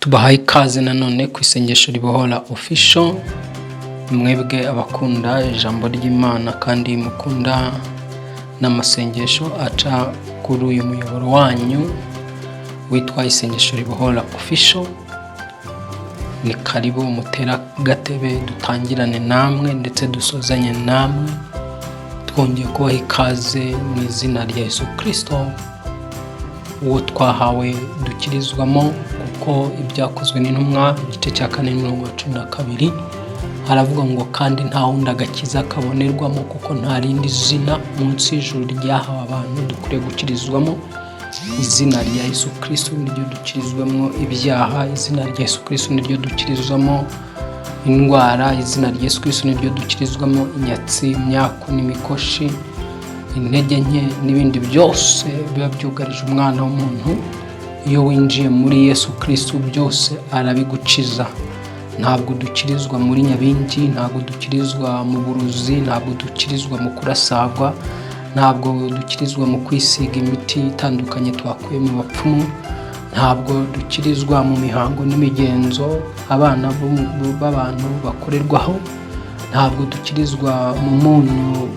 Tubahaye ikaze nanone ku isengesho ribohora official, mwebwe abakunda ijambo ry'Imana kandi mukunda n'amasengesho aca kuri uyu muyoboro wanyu witwa isengesho ribohora official. Ni karibu mutera gatebe dutangirane namwe ndetse dusozanye namwe, twongeye kubaha ikaze mu izina rya Yesu Kristo, uwo twahawe dukirizwamo, kuko ibyakozwe n'intumwa igice cya 4:12 haravuga ngo kandi nta wundi agakiza kabonerwamo kuko nta rindi zina munsi y'ijuru ryahawe abantu dukwiye gukirizwamo. Izina rya Yesu Kristo niryo dukirizwamo ibyaha, izina rya Yesu Kristo niryo dukirizwamo indwara, izina rya Yesu Kristo niryo dukirizwamo inyatsi, imyaku n'imikoshi, intege nke n'ibindi byose biba byugarije umwana w'umuntu. Iyo winjiye muri Yesu Kristo byose arabigukiza. Ntabwo dukirizwa muri nyabingi, ntabwo dukirizwa mu buruzi, ntabwo dukirizwa mu kurasagwa, ntabwo dukirizwa mu kwisiga imiti itandukanye twakuye mu bapfumu, ntabwo dukirizwa mu mihango n'imigenzo abana b'abantu bakorerwaho, ntabwo dukirizwa mu munyu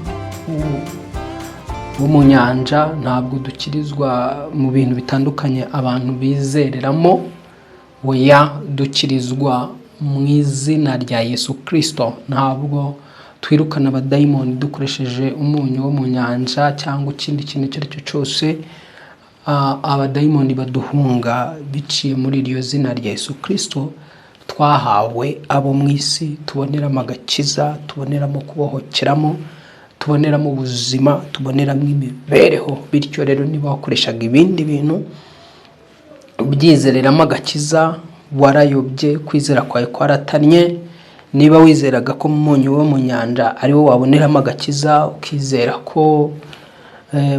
wo mu nyanja, ntabwo dukirizwa mu bintu bitandukanye abantu bizereramo. Oya, dukirizwa mu izina rya Yesu Kristo. Ntabwo twirukana abadayimoni dukoresheje umunyu wo mu nyanja cyangwa ikindi kintu icyo ari cyo cyose. Abadayimoni baduhunga biciye muri iryo zina rya Yesu Kristo twahawe abo mu isi, tuboneramo agakiza, tuboneramo kubohokeramo, tuboneramo ubuzima, tuboneramo imibereho. Bityo rero niba wakoreshaga ibindi bintu ubyizereramo agakiza, warayobye, kwizera kwawe kwaratanye. Niba wizeraga ko umunyu wo mu nyanja ari wo waboneramo agakiza, ukizera ko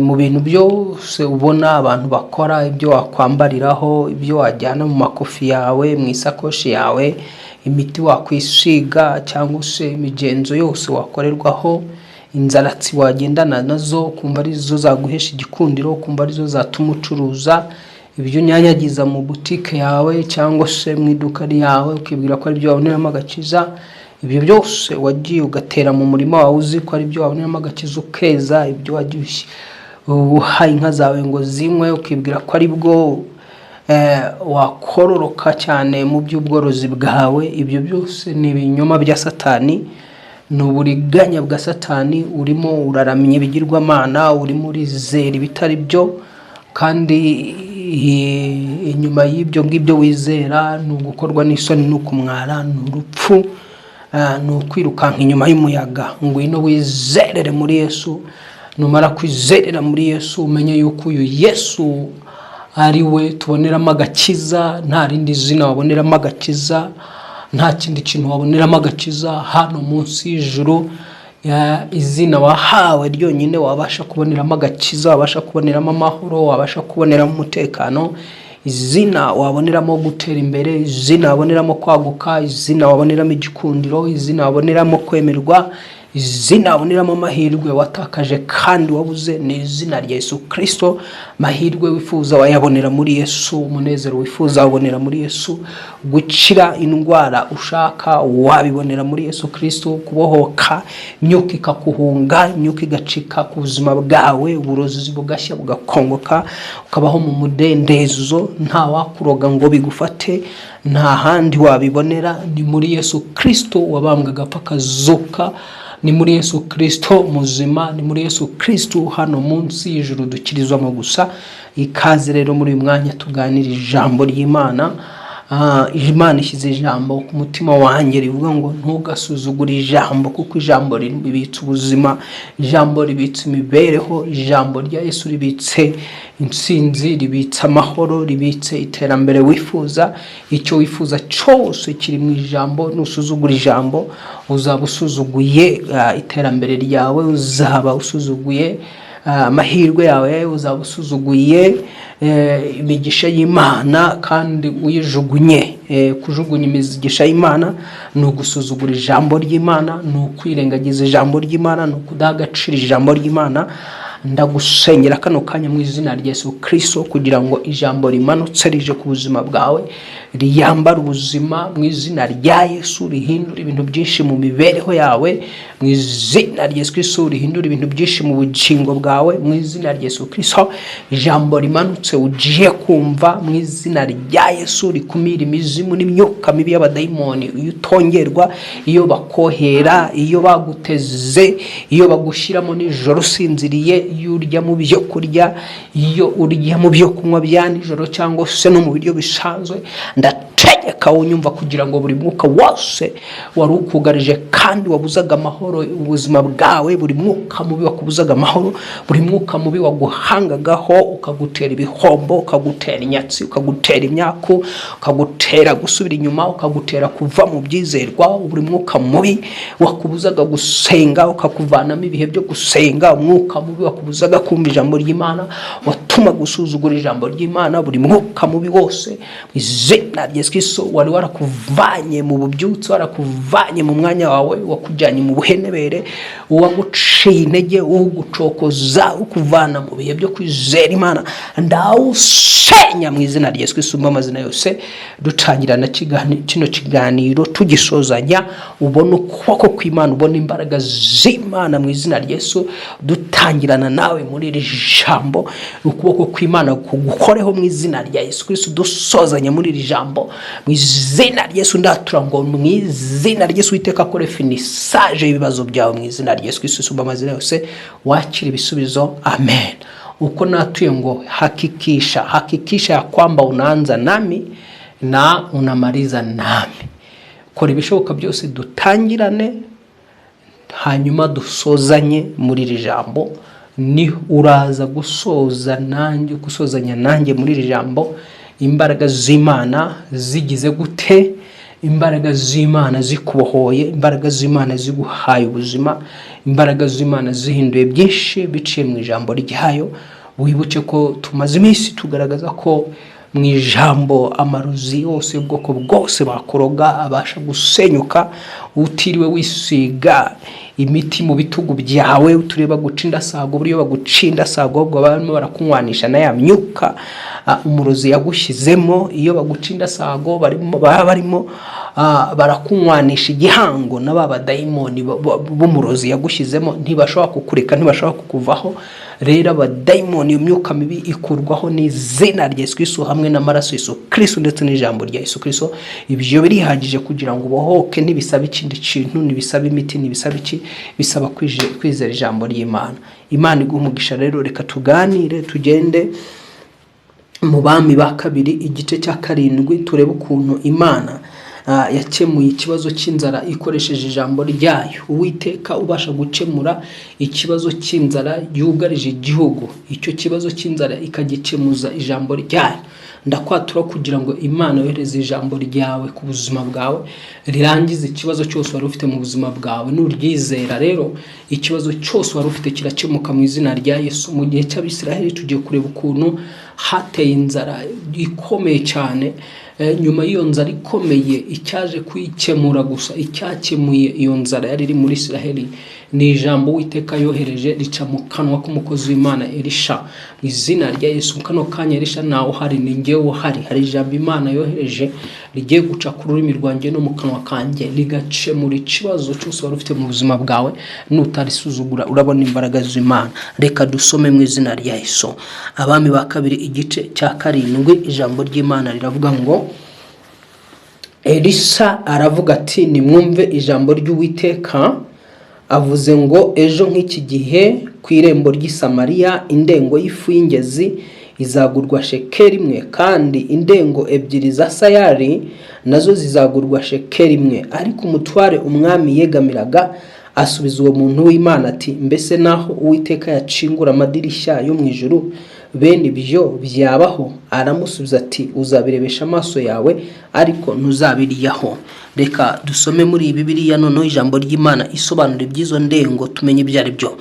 mu bintu byose ubona abantu bakora, ibyo wakwambariraho, ibyo wajyana mu makofi yawe, mu isakoshi yawe, imiti wakwisiga cyangwa se imigenzo yose wakorerwaho, inzaratsi wagendana nazo kumva ari zo zaguhesha igikundiro, kumva ari zo zatuma ucuruza, ibyo unyanyagiza mu butike yawe cyangwa se mu iduka yawe ukibwira ko ari byo waboneramo agakiza, ibyo byose wagiye ugatera mu murima wawe uzi ko ari byo waboneramo agakiza, ukeza ibyo wagiye uhaye inka zawe ngo zinywe ukibwira ko ari bwo wakororoka cyane mu by'ubworozi bwawe. Ibyo byose ni ibinyoma bya Satani, ni uburiganya bwa Satani. Urimo uraramya ibigirwamana, urimo urizera ibitari byo, kandi inyuma y'ibyo ngibyo wizera ni ugukorwa n'isoni, ni ukumwara, ni urupfu, ni ukwirukanka inyuma y'umuyaga. Ngwino wizerere muri Yesu. Numara kwizerera muri Yesu umenye yuko uyu Yesu ari we tuboneramo agakiza. Nta rindi zina waboneramo agakiza, nta kindi kintu waboneramo agakiza hano munsi y'ijuru. Izina wahawe ryonyine wabasha kuboneramo agakiza, wabasha kuboneramo amahoro, wabasha kuboneramo umutekano. Izina waboneramo gutera imbere, izina waboneramo kwaguka, izina waboneramo igikundiro, izina waboneramo kwemerwa, izina waboneramo amahirwe watakaje kandi wabuze. Ni izina rya Yesu Kristo. Mahirwe wifuza wayabonera muri Yesu, umunezero wifuza wabonera muri Yesu, gukira indwara ushaka wabibonera muri Yesu Kristo, kubohoka imyuka ikakuhunga, imyuka igacika ku buzima bwawe, uburozi bugashya bugakongoka, ukabaho mu mudendezo, nta wakuroga ngo bigufate, nta handi wabibonera. Ni muri Yesu Kristo wabambwe agapfa akazuka, ni muri Yesu Kristo muzima, ni muri Yesu Kristo hano munsi y'ijuru dukirizwamo gusa. Ikaze rero muri uyu mwanya tuganira ijambo ry'Imana. Imana ishyize ijambo ku mutima wanjye rivuga ngo ntugasuzugure ijambo, kuko ijambo ribitse ubuzima, ijambo ribitse imibereho, ijambo rya Yesu ribitse intsinzi, ribitse amahoro, ribitse iterambere wifuza. Icyo wifuza cyose kiri mu ijambo. Nusuzugura ijambo uzaba usuzuguye iterambere ryawe, uzaba usuzuguye amahirwe yawe, uzaba usuzuguye imigisha y'Imana kandi uyijugunye. Kujugunya imigisha y'Imana ni ugusuzugura ijambo ry'Imana, ni ukwirengagiza ijambo ry'Imana, ni ukudagacira ijambo ry'Imana. ndagusengera kano kanya mu izina rya Yesu Kristo kugira ngo ijambo rimanutse rije ku buzima bwawe riyambara ubuzima mu izina rya Yesu, rihindura ibintu byinshi mu mibereho yawe mu izina rya Yesu Kristo, rihindura ibintu byinshi mu bugingo bwawe mu izina rya Yesu Kristo. Ijambo rimanutse ugiye kumva mu izina rya Yesu rikumira imizimu n'imyuka mibi y'abadayimoni, iyo utongerwa, iyo bakohera, iyo baguteze, iyo bagushyiramo nijoro usinziriye, iyo urya mu byo kurya, iyo urya mu byo kunywa bya nijoro cyangwa se no mu biryo bisanzwe, ndategeka unyumva kugira ngo buri mwuka wose wari ukugarije kandi wabuzaga amahoro ubuzima bwawe, buri mwuka mubi wakubuzaga amahoro, buri mwuka mubi waguhangagaho ukagutera ibihombo, ukagutera inyatsi, ukagutera imyaku, ukagutera gusubira inyuma, ukagutera kuva mu byizerwa, buri mwuka mubi wakubuzaga gusenga ukakuvanamo ibihe byo gusenga, umwuka mubi wakubuzaga kumva ijambo ry'Imana, watuma gusuzugura ijambo ry'Imana, buri mwuka mubi wose izina rya Yesu Kristo wari warakuvanye mu bubyutse, warakuvanye mu mwanya wawe, wakujyanye mu buhenebere, waguciye intege, ugucokoza, ukuvana mu bihe byo kwizera Imana, ndawusenya mu izina rya Yesu Kristo mu mazina yose. Dutangirana kino kiganiro tugisozanya, ubona ukuboko kw'Imana, ubona imbaraga z'Imana mu izina rya Yesu. Dutangirana nawe muri iri jambo, ukuboko kw'Imana kugukoreho mu izina rya Yesu Kristo. Dusozanya muri iri jambo mu izina rya Yesu. Ndatura ngo mu izina rya Yesu Uwiteka akore finisage y'ibibazo byawe mu izina rya Yesu Kristo mu mazina yose, wakira ibisubizo. Amen. Uko natuye ngo hakikisha ya kwamba unaanza nami na unamaliza nami. Kora ibishoboka byose dutangirane hanyuma dusozanye muri iri jambo. Ni uraza gusozanya nanjye muri iri jambo. Imbaraga z'Imana zigize gute? Imbaraga z'Imana zikubohoye, imbaraga z'Imana ziguhaye ubuzima, imbaraga z'Imana zihinduye byinshi biciye mu ijambo ryayo. Wibuke ko tumaze iminsi tugaragaza ko mu ijambo amarozi yose y'ubwoko bwose bakoroga abasha gusenyuka utiriwe wisiga imiti mu bitugu byawe, utureba gucinda sago, buriyo bagucinda sago ubwo barimo barakunywanisha na ya myuka umurozi yagushyizemo. Iyo bagucinda sago barimo barakunywanisha igihango na baba dayimoni b'umurozi yagushyizemo, ntibashobora kukureka, ntibashobora kukuvaho. Rero abadayimoni, imyuka mibi ikurwaho n'izina rya Yesu Kristo hamwe n'amaraso Yesu Kristo ndetse n'ijambo rya Yesu Kristo. Ibyo birihagije kugira ngo ubohoke. Ntibisaba ikindi kintu, ntibisaba imiti, ntibisaba iki, bisaba kwizera ijambo ry'Imana. Imana iguha rero. Reka tuganire, tugende mu Bami ba kabiri igice cya 7 turebe ukuntu Imana yakemuye ikibazo cy'inzara ikoresheje ijambo ryayo. Uwiteka ubasha gukemura ikibazo cy'inzara yugarije igihugu, icyo kibazo cy'inzara ikagikemuza ijambo ryayo. Ndakwatura kugira ngo Imana yohereze ijambo ryawe ku buzima bwawe, rirangize ikibazo cyose wari ufite mu buzima bwawe. Nuryizera rero ikibazo cyose wari ufite kirakemuka mu izina rya Yesu. Mu gihe cy'Abisiraheli tugiye kureba ukuntu hateye inzara ikomeye cyane. Nyuma y'iyo nzara ikomeye, icyaje kuyikemura gusa, icyakemuye iyo nzara yari iri muri Isiraheli ni ijambo Uwiteka yohereje rica mu kanwa k'umukozi w'Imana Elisha mu izina rya Yesu. Kano kanya Elisha nawe uhari, ni njyewe uhari. Hari ijambo Imana yohereje rigiye guca ku rurimi rwanjye no mu kanwa kanjye, rigacemura ikibazo cyose wari ufite mu buzima bwawe. Nutarisuzugura urabona imbaraga z'Imana. Reka dusome mu izina rya Yesu. Abami ba kabiri igice cya 7, ijambo ry'Imana riravuga ngo, Elisa aravuga ati, nimwumve ijambo ry'Uwiteka. Avuze ngo, ejo nk'iki gihe ku irembo ry'i Samariya indengo y'ifu y'ingezi izagurwa shekeli 1, kandi indengo 2 za sayari nazo zizagurwa shekeli 1. Ariko umutware umwami yegamiraga asubiza uwo muntu w'Imana ati, mbese naho Uwiteka yacingura amadirishya yo mu ijuru, bene ibyo byabaho? aramusubiza ati uzabirebesha amaso yawe ariko ntuzabiryaho. Reka dusome muri Bibiliya noneho ijambo ry'Imana isobanura iby'izo ndengo tumenye ibyo ari byo.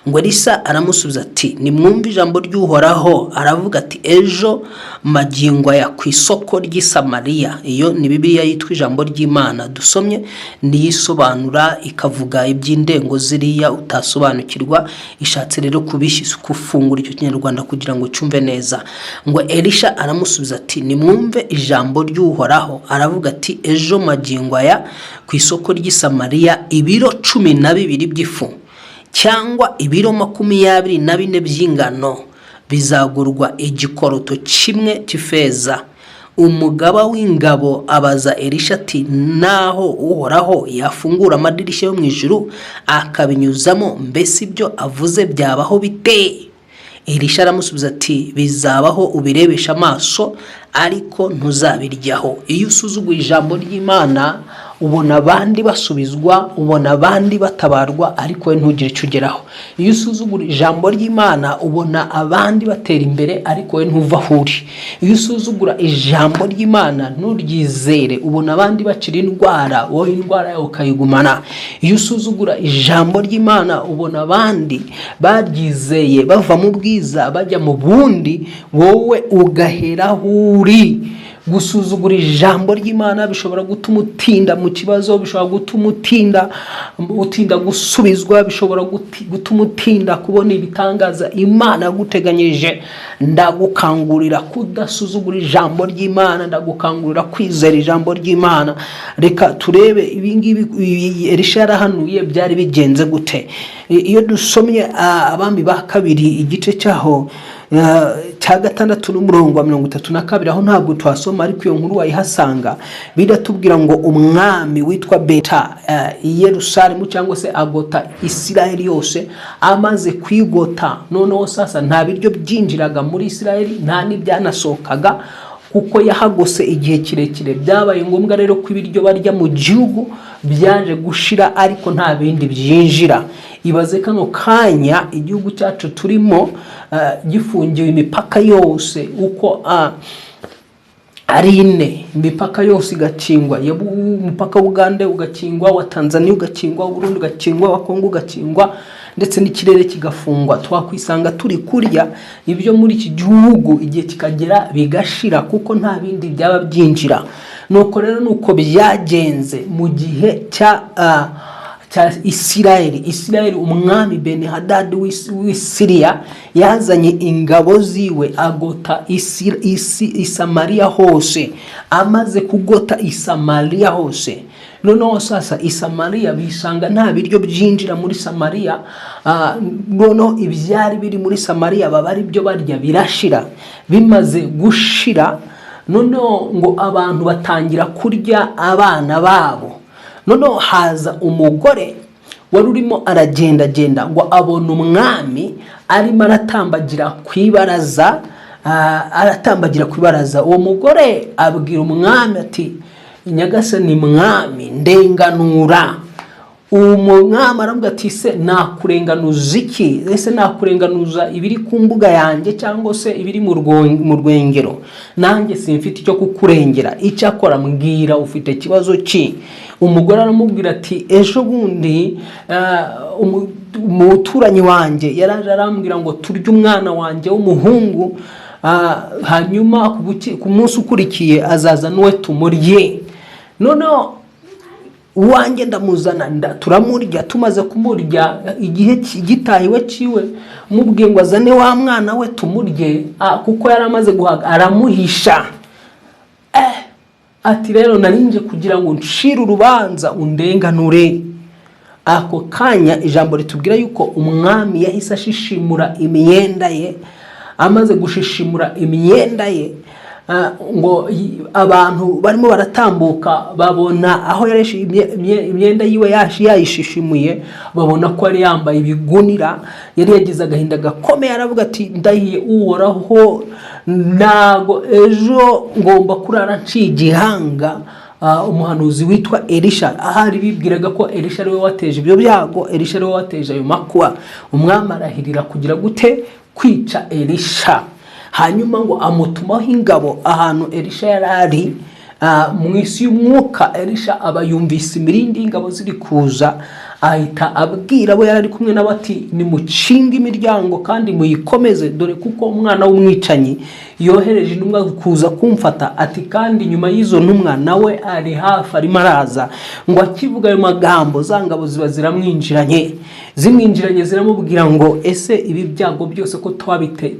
Ngo Elisa aramusubiza ati nimwumve ijambo ry'Uhoraho. Aravuga ati ejo magingo aya ku isoko ry'i Samariya. Iyo ni Bibiliya yitwa ijambo ry'Imana dusomye, niyisobanura ikavuga iby'indengo ziriya utasobanukirwa. Ishatse rero kufungura icyo Kinyarwanda kugira ngo cyumve neza. Ngo Elisha aramusubiza ati nimwumve ijambo ry'Uhoraho. Aravuga ati ejo magingo aya ku isoko ry'i Samariya ibiro 12 by'ifu cyangwa ibiro 24 by'ingano bizagurwa igikoroto kimwe cy'ifeza. Umugaba w'ingabo abaza Elisha ati naho Uhoraho yafungura amadirishya yo mu ijuru akabinyuzamo, mbese ibyo avuze byabaho bite? Elisha aramusubiza ati bizabaho ubirebesha amaso ariko ntuzabiryaho. Iyo usuzuguye ijambo ry'Imana ubona abandi basubizwa, ubona abandi batabarwa, ariko we ntugire icyo ugeraho. Iyo usuzugura ijambo ry'Imana ubona abandi batera imbere, ariko we ntuva aho uri. Iyo usuzugura ijambo ry'Imana nturyizere ubona abandi bakira indwara, wowe indwara yawe ukayigumana. Iyo usuzugura ijambo ry'Imana ubona abandi baryizeye bava mu bwiza bajya mu bundi, wowe ugahera aho uri. Gusuzugura ijambo ry'Imana bishobora gutuma utinda mu kibazo, bishobora gutuma utinda gusubizwa, bishobora gutuma utinda kubona ibitangaza Imana yaguteganyirije. Ndagukangurira kudasuzugura ijambo ry'Imana, ndagukangurira kwizera ijambo ry'Imana. Reka turebe ibingibi Elisha yarahanuye byari bigenze gute. Iyo dusomye Abami ba kabiri igice cyaho cya 6 n'umurongo wa 32, aho ntabwo twasoma ariko iyo nkuru wayihasanga. Biratubwira ngo umwami witwa Beta i Yerusalemu cyangwa se agota Isirayeli yose. Amaze kwigota noneho sasa nta biryo byinjiraga muri Isirayeli, nta n'ibyanasokaga kuko yahagose igihe kirekire. Byabaye ngombwa rero ko ibiryo barya mu gihugu byaje gushira ariko nta bindi byinjira. Ibaze kano kanya igihugu cyacu turimo gifungiwe imipaka yose uko ari 4. Imipaka yose igakingwa, umupaka wa Uganda ugakingwa, wa Tanzania ugakingwa, wa Burundi ugakingwa, wa Kongo ugakingwa, ndetse n'ikirere kigafungwa. Twakwisanga turi kurya ibyo muri iki gihugu igihe kikagera bigashira kuko nta bindi byaba byinjira. Nuko rero nuko byagenze mu gihe cya Isirayeli. Umwami Benihadadi w'Isiriya yazanye ingabo ziwe agota Isamariya hose. Amaze kugota Isamariya hose, noneho sasa Isamariya bisanga nta biryo byinjira muri Samariya. Noneho ibyari biri muri Samariya baba ari byo barya birashira. Bimaze gushira noneho ngo abantu batangira kurya abana babo. Noneho haza umugore wari urimo aragenda ngo abona umwami arimo aratambagira kwibaraza. Uwo mugore abwira umwami ati nyagasani mwami ndenganura. Umwami aravuga ati se nakurenganuza iki? Ese nakurenganuza ibiri ku mbuga yanjye cyangwa se ibiri mu rwengero? Nanjye simfite icyo kukurengera, icyakora mbwira ufite kibazo ki? Umugore aramubwira ati ejo bundi umuturanyi wanjye yaraje arambwira ngo turye umwana wanjye w'umuhungu, hanyuma ku munsi ukurikiye azaza n'uwe tumurye. Noneho uwanjye ndamuzana turamurya. Tumaze kumurya igihe gitahiwe ciwe mubwiye ngo azane wa mwana we tumurye, kuko yari amaze guhaga aramuhisha. Ati rero narinje kugira ngo nshire urubanza undenganure. Ako kanya ijambo ritubwira yuko umwami yahise ashishimura imyenda ye. Amaze gushishimura imyenda ye, ngo abantu barimo baratambuka babona aho yareshe imyenda yiwe yayishishimuye, babona ko ari yambaye ibigunira. Yari yagize agahinda gakomeye, aravuga ati ndahiye Uhoraho, nago ejo ngomba kurara nciye igihanga. Umuhanuzi witwa Elisha ahari bibwiraga ko Elisha ariwe wateje ibyo byago, Elisha ariwe wateje ayo makuba. Umwami arahirira kugira gute? Kwica Elisha. hanyuma ngo amutumaho ingabo ahantu Elisha yarari. Mu isi y'umwuka Elisha aba yumvise imirindi y'ingabo ziri kuza, ahita abwira abo yarari kumwe nabo ati nimucinge imiryango kandi muyikomeze, dore kuko umwana w'umwicanyi yohereje intumwa kuza kumfata. Ati kandi nyuma y'izo ntumwa nawe ari hafi arimo araza. Ngo akivuga ayo magambo za ngabo ziba ziramwinjiranye, zimwinjiranye ziramubwira ngo ese ibi byago byose ko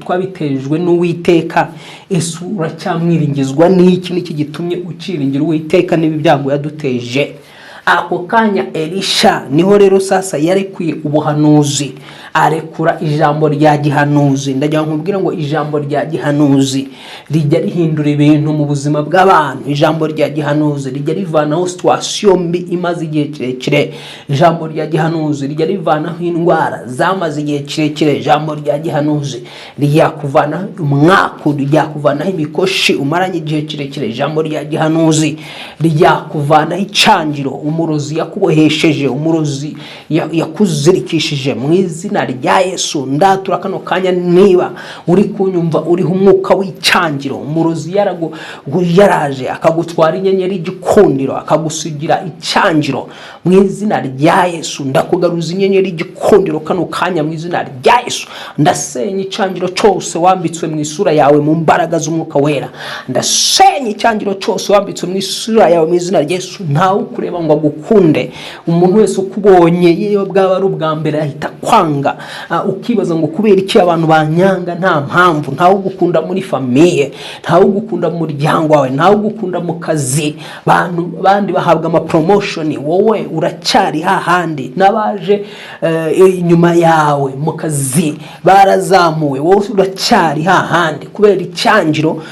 twabitejwe n'Uwiteka, ese uracyamwiringizwa n'iki? Niki gitumye uciringira Uwiteka n'ibi byago yaduteje? Ako kanya Elisha niho rero sasa yarekuye ubuhanuzi, arekura ijambo rya gihanuzi. Ndagira nkubwira ngo ijambo rya gihanuzi rijya rihindura ibintu mu buzima bw'abantu. Ijambo rya gihanuzi rijya rivanaho situation mbi imaze igihe kirekire. Ijambo rya gihanuzi rijya rivanaho indwara zamaze igihe kirekire. Ijambo rya gihanuzi rijya kuvanaho umwaku, rijya kuvanaho imikoshi umaranye igihe kirekire. Ijambo rya gihanuzi rijya kuvanaho icangiro umurozi yakubohesheje, umurozi yakuzirikishije. Mu izina rya Yesu ndatura kano kanya, niba uri kunyumva uriho umwuka w'icangiro, umurozi yaraje akagutwara inyenyeri y'igikundiro akagusigira icangiro, mu izina rya Yesu ndakugaruza inyenyeri y'igikundiro kano kanya mu izina rya Yesu. Ndasenya icangiro cyose wambitswe mu isura yawe mu mbaraga z'umwuka wera. Ndasenya icangiro cyose wambitswe mu isura yawe mu izina rya Yesu. Ntawe ukureba ngo agukunde. Umuntu wese ukubonye yewe bwaba ari ubwa mbere ahita kwanga, ukibaza ngo kubera iki abantu banyanga? Nta mpamvu. Ntawe ugukunda muri famiye, ntawe ugukunda mu muryango wawe, ntawe ugukunda mu kazi. Bandi bahabwa ama promotion, wowe uracyari hahandi. Nabaje inyuma yawe mu kazi barazamuwe, wowe uracyari hahandi kubera icyangiro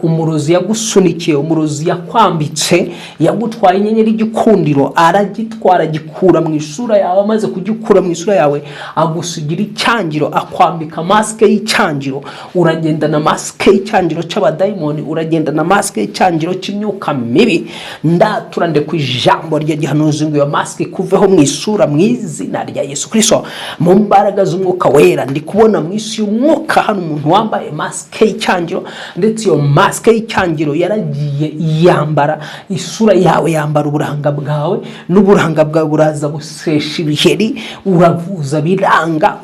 umurozi yagusunikiye, umurozi yakwambitse, yagutwaye inyenyeri y'igikundiro, aragitwara gikura mu isura yawe. Amaze kugikura mu isura yawe agusigira icyangiro, akwambika maske y'icyangiro. Uragenda na maske y'icyangiro cy'abadayimoni, uragenda na maske y'icyangiro cy'imyuka mibi. Ndatura ku ijambo rya gihanuzi ngo iyo maske kuveho mu isura mu izina rya Yesu Kristo, mu mbaraga z'umwuka wera. Ndi kubona mu isi y'umwuka hano umuntu wambaye maske y'icyangiro, ndetse iyo maske y'icyangiro yaragiye yambara isura yawe, yambara uburanga bwawe, n'uburanga bwawe buraza busesha ibiheri, uravuza biranga,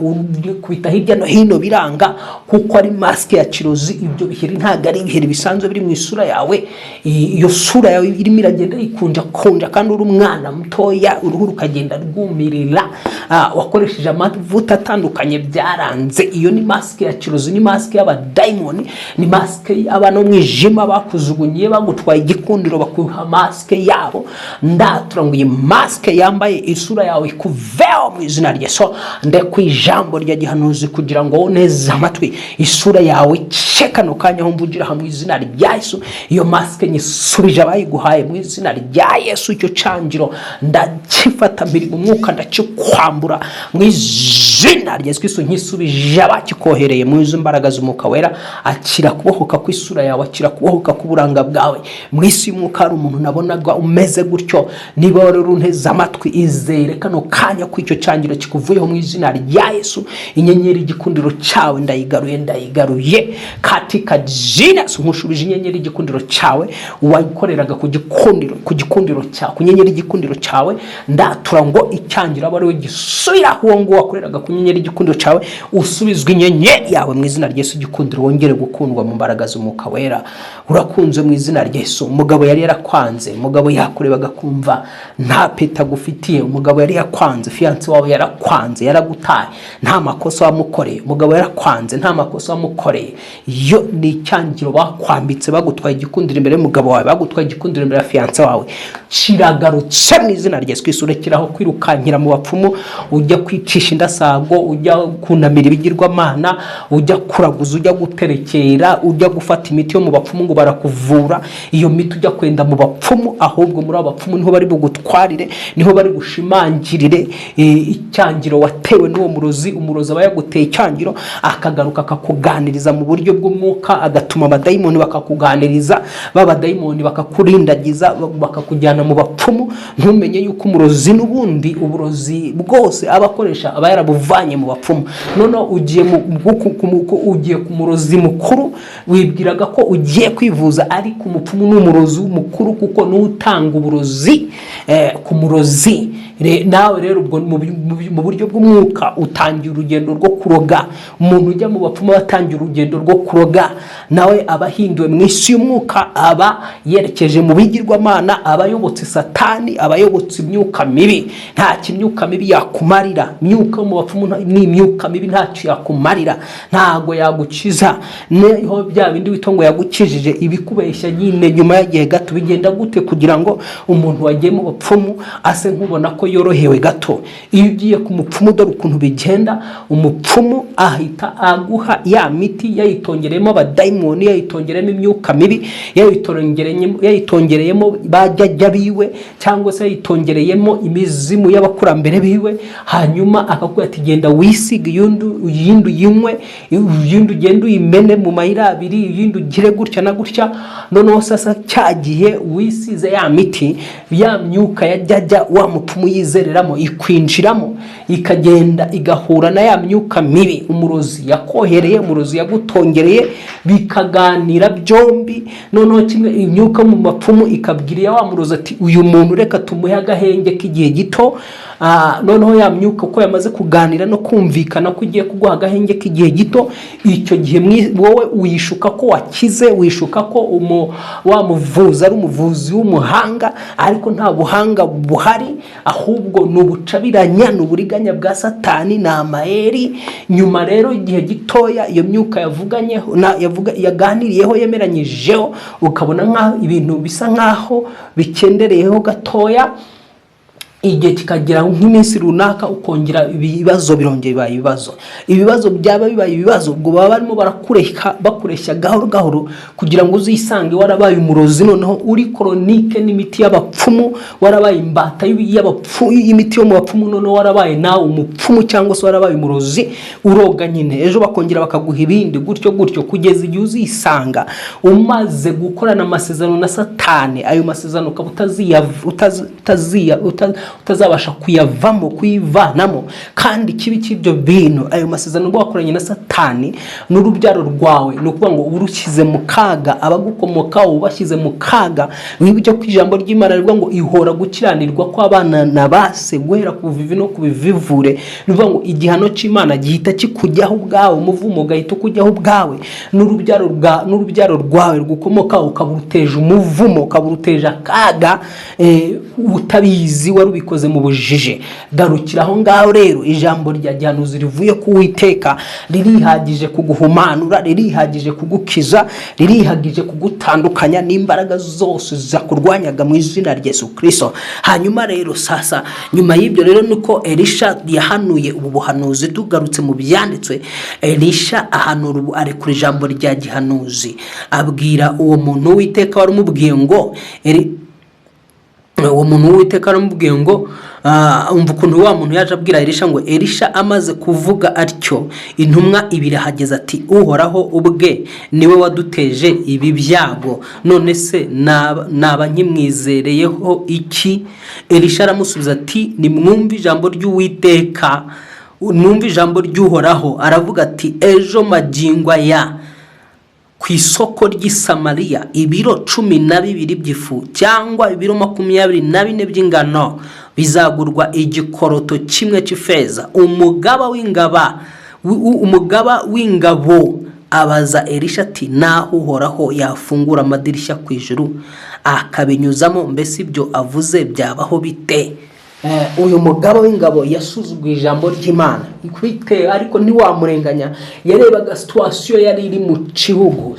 kubita hirya no hino biranga, kuko ari maske ya kirozi. Ibyo biheri ntago ari ibiheri bisanzwe biri mu isura yawe. Iyo sura yawe irimo iragenda ikunja kandi uri umwana mutoya, uruhu rukagenda rwumirira, wakoresheje amavuta atandukanye byaranze. Iyo ni maske ya kirozi, ni maske y'abadayimoni, ni maske y'abana mwijima bakuzugunyiye, bagutwaye igikundiro bakuha maske yabo. Ndatura ngo iyi maske yambaye isura yawe ikuveho mu izina rya Yesu. Ku ijambo rya gihanuzi kugira ngo neza amatwi isura yawe cekano kanya ho mvugira hamwe izina rya Yesu. Iyo maske nyisubije abayiguhaye mu izina rya Yesu. Icyo cangiro ndakifata mbiri mu mwuka, ndakikwambura mu izina rya Yesu Kristo. Nyisubije abakikohereye mu izo mbaraga z'umwuka wera. Akira kubohoka ku isura yawe, akira kubohoka ku buranga bwawe. Mu isi y'umwuka hari umuntu nabonaga umeze gutyo. Niba rero unteze amatwi, izere kano kanya ko icyo cangiro kikuvuyeho mu izina rya Yesu. Inyenyeri y'igikundiro cyawe ndayigaruye katika jina. Nkushubije inyenyeri y'igikundiro cyawe wayikoreraga ku gikundiro cyawe, ku nyenyeri y'igikundiro cyawe. Ndatura ngo icyangiro aba ari we gisubira uwo ngo wakoreraga ku nyenyeri y'igikundiro cyawe, usubizwe inyenyeri yawe mu izina rya Yesu. Igikundiro wongere gukundwa mu mbaraga z'umwuka wera. Urakunze mu izina rya Yesu. Umugabo yari yarakwanze, umugabo yakurebaga kumva nta peta gufitiye, umugabo yari yakwanze, fiance wawe yarakwanze, yaragutaye, nta makosa wamukoreye. Umugabo yarakwanze, nta makosa wamukoreye. Yo ni icyangiro bakwambitse, bagutwaye igikundiro imbere y'umugabo wawe, bagutwaye igikundiro imbere ya fiance wawe. Kiragarutse mu izina rya Yesu Kristo. Urekeraho kwirukankira mu bapfumu, ujya kwicisha indasago, ujya kunamira ibigirwamana, ujya kuraguza, ujya guterekera, ujya gufata imiti yo mu bapfumu ngo barakuvura. Iyo miti ujya kwenda mu bapfumu, ahubwo muri abo bapfumu niho bari bugutwarire, niho bari gushimangirire icyangiro watewe n'uwo murozi, umurozi aba yaguteye icyangiro akagaruka akakuganiriza mu buryo bw'umwuka, agatuma abadayimoni bakakuganiriza, babadayimoni bakakurindagiza bakakujyana mu bapfumu, ntumenye yuko umurozi n'ubundi uburozi bwose abakoresha aba yarabuvanye mu bapfumu. Noneho ugiye ku murozi mukuru, wibwiraga ko ugiye kwivuza, ariko umupfumu n'umurozi mukuru kuko n'utanga uburozi ku murozi. Nawe rero ubwo mu buryo bw'umwuka utangira urugendo rwo kuroga. Umuntu ujya mu bapfumu batangira urugendo rwo kuroga, nawe aba ahinduwe mu isi y'umwuka, aba yerekeje mu bigirwamana, aba ayobotse Satani, aba ayobotse imyuka mibi. Nta kimyuka mibi yakumarira. Imyuka mu bapfumu ni imyuka mibi, ntacyo yakumarira, ntago yagukiza. Neho bya bindi witongo yagukijije ibikubeshya nyine nyuma y'igihe gato. Bigenda gute kugira ngo umuntu wagiye mu bapfumu ase nkubona ko yorohewe gato? Iyo ugiye ku mupfumu dore ukuntu bigenda. Umupfumu ahita aguha ya miti yayitongeremo abadayimoni, yayitongeremo imyuka mibi, yayitongereyemo bajya biwe, cyangwa se yayitongereyemo imizimu y'abakurambere biwe. Hanyuma akakubwira ati genda wisiga yindi yinywe, yindi ugenda uyimene mu mayira abiri, yindi ugire gutya na gutya. Noneho sasa cyagiye wisize ya miti, ya myuka yajya wa mupfumu yizereramo ikwinjiramo, ikagenda igahura na ya myuka mibi umurozi yakohereye, umurozi yagutongereye, bikaganira byombi. Noneho kimwe imyuka mu bapfumu ikabwiriye wa murozi ati uyu muntu reka tumuhe agahenge k'igihe gito. Noneho ya myuka ko yamaze kuganira no kumvikana ko ugiye kuguha agahenge k'igihe gito, icyo gihe wowe uyishuka ko wakize, wishuka ko wamuvuza ari umuvuzi w'umuhanga, ariko nta buhanga buhari, ahubwo n'ubucabiranya, n'uburiganya bwa Satani, na amayeri. Nyuma rero igihe gitoya iyo myuka yaganiriyeho, yemeranyijeho, ukabona nka ibintu bisa nkaho bikendereyeho gatoya. Igihe kikagira nk'iminsi runaka, ukongera ibibazo birongera bibaye ibibazo byaba bibaye ibibazo, ubwo baba barimo bakureshya gahoro gahoro kugira ngo uzisange warabaye umurozi. Noneho uri koronike n'imiti y'abapfumu, warabaye imbata y'imiti yo mu bapfumu, noneho warabaye nawe umupfumu cyangwa se warabaye umurozi uroga nyine. Ejo bakongera bakaguha ibindi gutyo gutyo, kugeza igihe uzisanga umaze gukorana amasezerano na Satani. Ayo masezerano ukaba utazabasha kuyivanamo. Kandi kibi cy'ibyo bintu, ayo masezerano wakoranye na Satani n'urubyaro rwawe, no kuvuga ngo urukize mu kaga, abagukomokaho ubashyize mu kaga. N'ibyo ku ijambo ry'Imana rivuga ngo ihora gukiranirwa kw'abana na base guhera ku buvivi no ku bivivure. Nivuga ngo igihano cy'Imana gihita kikujyaho ubwawe, umuvumo gahita kujyaho ubwawe, n'urubyaro rwawe rugukomokaho ukaburuteje umuvumo, ukaburuteje akaga utabizi, warubikoze mu bujije. Garukira aho ngaho rero. Ijambo rya Gihanuzi rivuye ku Uwiteka ririhagije kuguhumanura, ririhagije kugukiza, ririhagije kugutandukanya n'imbaraga zose zakurwanyaga mu izina rya Yesu Kristo. Hanyuma rero sasa, nyuma y'ibyo rero nuko Elisha yahanuye ubu buhanuzi. Tugarutse mu byanditswe, Elisha ahanura arekura ijambo rya Gihanuzi, abwira uwo muntu w'Uwiteka warumubwiye ngo uwo muntu w'Uwiteka aramubwiye ngo umva ukuntu wa muntu yaje abwira Elisha ngo Elisha amaze kuvuga atyo, intumwa ibirahageze ati Uhoraho ubwe niwe waduteje ibi byago, none se naba nkimwizereyeho iki? Elisha aramusubiza ati nimwumve ijambo ry'Uwiteka, numve ijambo ry'Uhoraho. Aravuga ati ejo magingwa ya ku isoko ry'i Samariya ibiro 12 by'ifu cyangwa ibiro 24 by'ingano bizagurwa igikoroto kimwe cy'ifeza. Umugaba w'ingabo abaza Elisha ati naho Uhoraho yafungura amadirishya ku ijuru akabinyuzamo, mbese ibyo avuze byabaho bite? Uyu mugabo w'ingabo yasuzuguje ijambo ry'Imana kwite, ariko ntiwamurenganya. Yarebaga situation yari iri mu kibugu,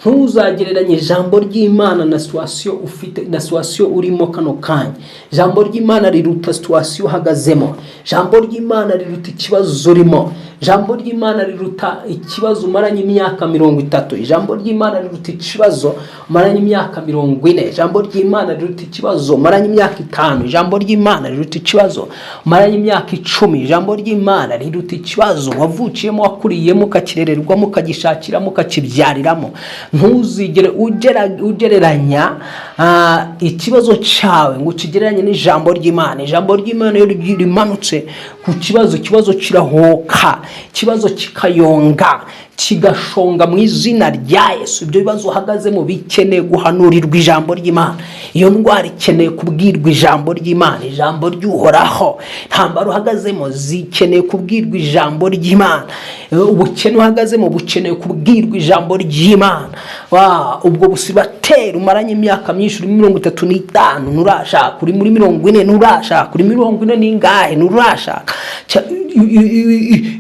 ntuzagereranye ijambo ry'Imana na situation ufite na situation urimo kano kanya. Ijambo ry'Imana riruta situation uhagazemo. Ijambo ry'Imana riruta ikibazo urimo. Ijambo ry'Imana riruta ikibazo umaranye imyaka 30. Ijambo ry'Imana riruta ikibazo umaranye imyaka 40. Ijambo ry'Imana riruta ikibazo umaranye imyaka 5. Ijambo ry'Imana riruta ikibazo umaranye imyaka 10. Ijambo ry'Imana riruta ikibazo wavuciyemo, wakuriyemo, ukakirererwamo, ukagishakiramo, ukakibyariramo. Ntuzigere ugereranya ikibazo cyawe ngo ukigereranye n'ijambo ry'Imana. Ijambo ry'Imana iyo rimanutse ku kibazo kirahoka, ikibazo kikayonga, kigashonga mu izina rya Yesu. Ibyo bibazo uhagazemo bikeneye guhanurirwa ijambo ry'Imana. Iyo ndwara ikeneye kubwirwa ijambo ry'Imana, ijambo ry'Uhoraho. Ntambara uhagazemo zikeneye kubwirwa ijambo ry'Imana. Ubukene uhagazemo bukeneye kubwirwa ijambo ry'Imana. Ubwo busibatera umaranye imyaka myinshi, uri 35 nurashaka, uri muri 40 nurashaka, uri 40 n'ingahe nurashaka.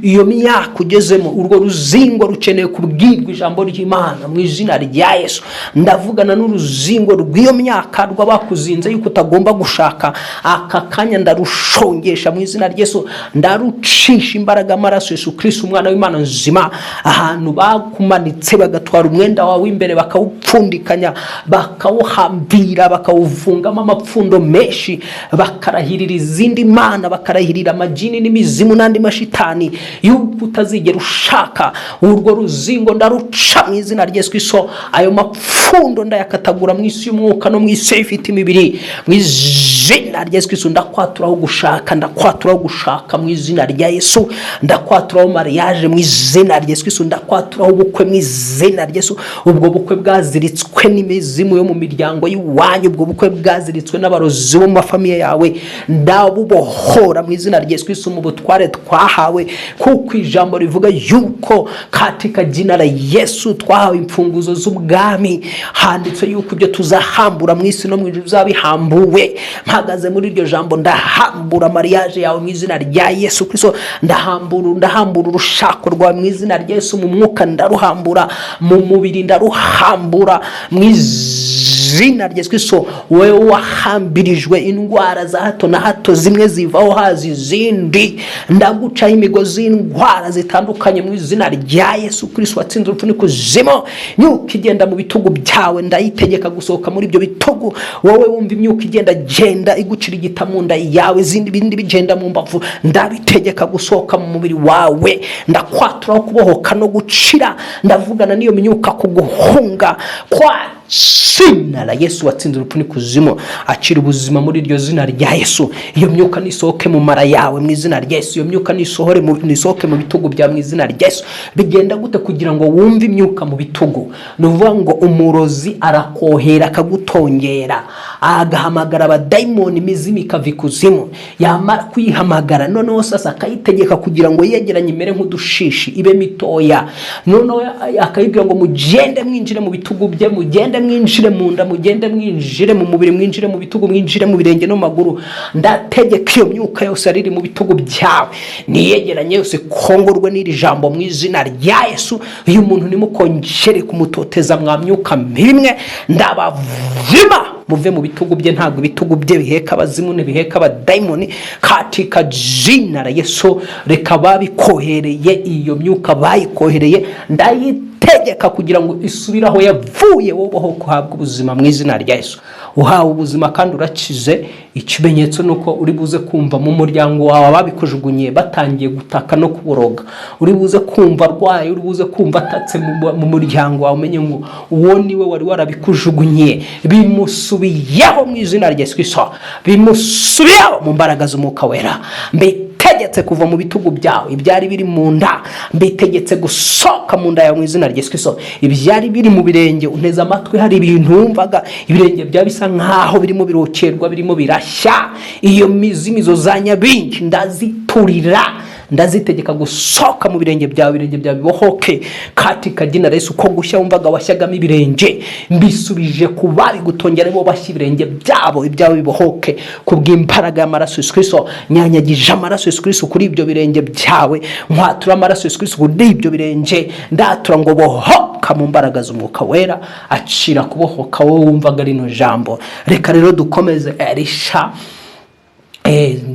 Iyo myaka ugezemo, urwo ruzingo rukeneye kubwirwa ijambo ry'Imana mu izina rya Yesu. Ndavugana n'uruzingo rw'iyo myaka rw'abakuzinze yuko utagomba gushaka. Aka kanya ndarushongesha mu izina rya Yesu, ndarucisha imbaraga amaraso Yesu Kristo umwana w'Imana nzima. Ahantu bakumanitse bagatwara umwenda wawe imbere, bakawupfundikanya, bakawuhambira, bakawuvungamo amapfundo menshi, bakarahirira izindi mana, bakarahirira amajini n'imizimu n'andi mashitani yuko utazigera ushaka. Urwo ruzingo ndaruca mu izina rya Yesu Kristo. Ayo mapfundo ndayakatagura mu isi y'umwuka no mu isi ifite imibiri mu izina rya Yesu Kristo. Ndakwaturaho gushaka, ndakwaturaho gushaka mu izina rya Yesu. Ndakwaturaho mariage mu izina rya Yesu Kristo. Ndakwaturaho ubukwe mu izina rya Yesu. Ubwo bukwe bwaziritswe n'imizimu yo mu miryango y'iwanyu, ubwo bukwe bwaziritswe n'abarozi bo mu mafamiye yawe, ndabubohora mu izina rya Yesu Kristo mu butware twahawe, kuko ijambo rivuga yuko katika jina la Yesu twahawe imfunguzo z'ubwami. Handitse yuko ibyo tuzahambura mu isi no mu ijuru bizabihambuwe. Mpagaze muri iryo jambo, ndahambura mariage yawe mu izina rya Yesu Kristo. Ndahambura urushako rwawe mu izina rya Yesu. Mu mwuka ndaruhambura, mu mubiri ndaruhambura mu izina rya Yesu Kristo. Wewe wahambirijwe indwara za hato na hato, zimwe zivaho hazi izindi, ndagucaho imigozi y'indwara zitandukanye mu izina rya Yesu Kristo watsinze urupfu n'ikuzimu. Myuka igenda mu bitugu byawe ndayitegeka gusohoka muri ibyo bitugu. Wowe wumva imyuka igenda igucira igita mu nda yawe, izindi bindi bigenda mu mbavu, ndabitegeka gusohoka mu mubiri wawe. Ndakwaturaho kubohoka no gucira. Ndavugana n'iyo myuka kuguhunga kwa zina la Yesu watsinze urupfu n'ikuzimu. Akira ubuzima muri iryo zina rya Yesu. Iyo myuka nisohoke mu mara yawe mu izina rya Yesu. Iyo myuka nisohoke mu bitugu bya mu izina rya Yesu. Bigenda gute kugira ngo wumve imyuka mu bitugu? Nuvuga ngo umurozi arakohera akagutongera, agahamagara abadayimoni, imizimu ikava ikuzimu. Yamara kuyihamagara noneho sasa akayitegeka kugira ngo yegeranye imere nk'udushishi, ibe mitoya. Noneho akayibwira ngo mugende mwinjire mu bitugu bye, mugende mwinjire mu nda, mugende mwinjire mu mubiri, mwinjire mu bitugu, mwinjire mu birenge no maguru. Ndategeka iyo myuka yose ari mu bitugu byawe niyegeranye yose kongorwe n'iri jambo mu izina rya Yesu. Uyu muntu nimukongere kumutoteza mwa myuka mimwe, ndabavima muve mu bitugu bye. Ntabwo ibitugu bye biheka abazimu n'ibiheka abadayimoni katika jina la Yesu. Reka babikohereye iyo myuka bayikohereye ndayitegeka kugira ngo isubiraho yavuye, wobaho kuhabwa ubuzima mu izina rya Yesu. Uhawe ubuzima kandi urakize. Ikimenyetso nuko uri buze kumva mu muryango wawe babikujugunye batangiye gutaka no kuboroga. Uri buze kumva arwaye, uri buze kumva atatse mu muryango wawe, umenye ngo uwo niwe wari warabikujugunye. Bimusubiyeho mu izina rya Yesu Kristo. Bimusubiyeho mu mbaraga z'Umwuka Wera. Mbitegetse kuva mu bitugu byawe. Ibyari biri mu nda mbitegetse gusohoka mu nda yawe mu izina rya Yesu Kristo. Ibyari biri mu birenge, unteze amatwi, hari ibintu wumvaga ibirenge bya bisa nkaho birimo birokerwa, birimo birashya. Iyo mizimizo za nyabingi ndaziturira, ndazitegeka gusohoka mu birenge byawe bibohoke katika jina la Yesu. Uko gushya wumvaga washyagamo ibirenge mbisubije ku bari gutongera bo bashya ibirenge byabo, ibyawe bibohoke kubw'imbaraga y'amaraso Yesu Kristo. Nyanyagije amaraso Yesu Kristo kuri ibyo birenge byawe, nkwatura amaraso Yesu Kristo kuri ibyo birenge, ndatura ngo bohoka mu mbaraga z'umwuka wera, acira kubohoka wowe wumvaga rino jambo. Reka rero dukomeze Elisha